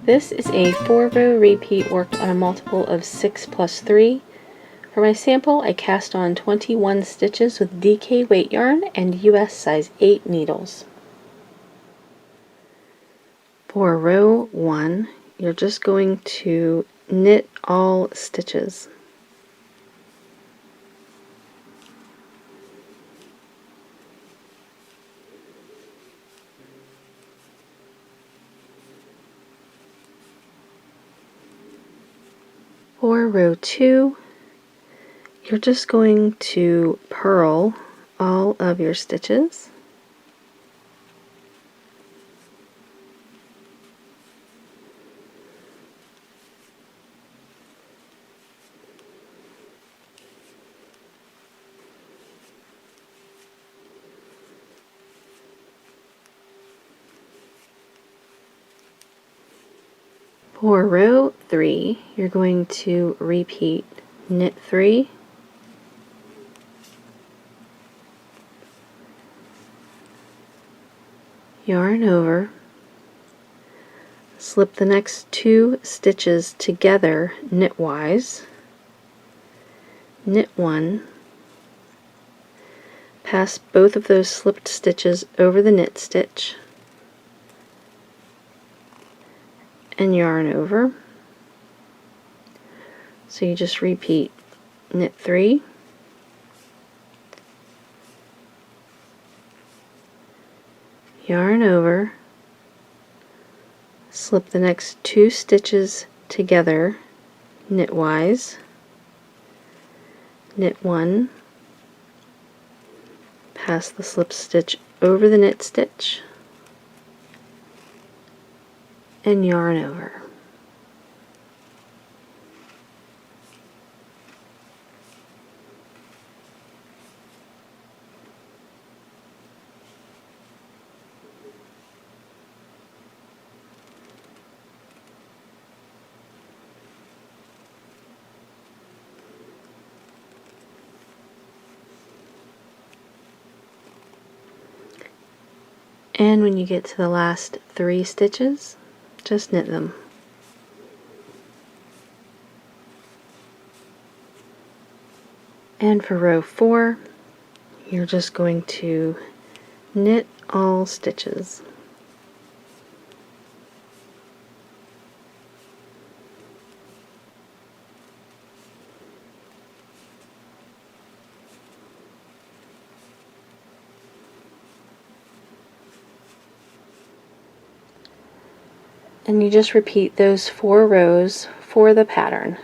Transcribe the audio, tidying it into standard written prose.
This is a 4-row repeat worked on a multiple of 6 plus 3. For my sample, I cast on 21 stitches with DK weight yarn and US size 8 needles. For row 1, you're just going to knit all stitches. For row 2, you're just going to purl all of your stitches. For row 3, you're going to repeat knit 3, yarn over, slip the next 2 stitches together knitwise, knit 1, pass both of those slipped stitches over the knit stitch, and yarn over. So you just repeat knit 3, yarn over, slip the next 2 stitches together knitwise, knit 1, pass the slip stitch over the knit stitch, and yarn over. And when you get to the last 3 stitches, just knit them. And for row 4, you're just going to knit all stitches. And you just repeat those 4 rows for the pattern.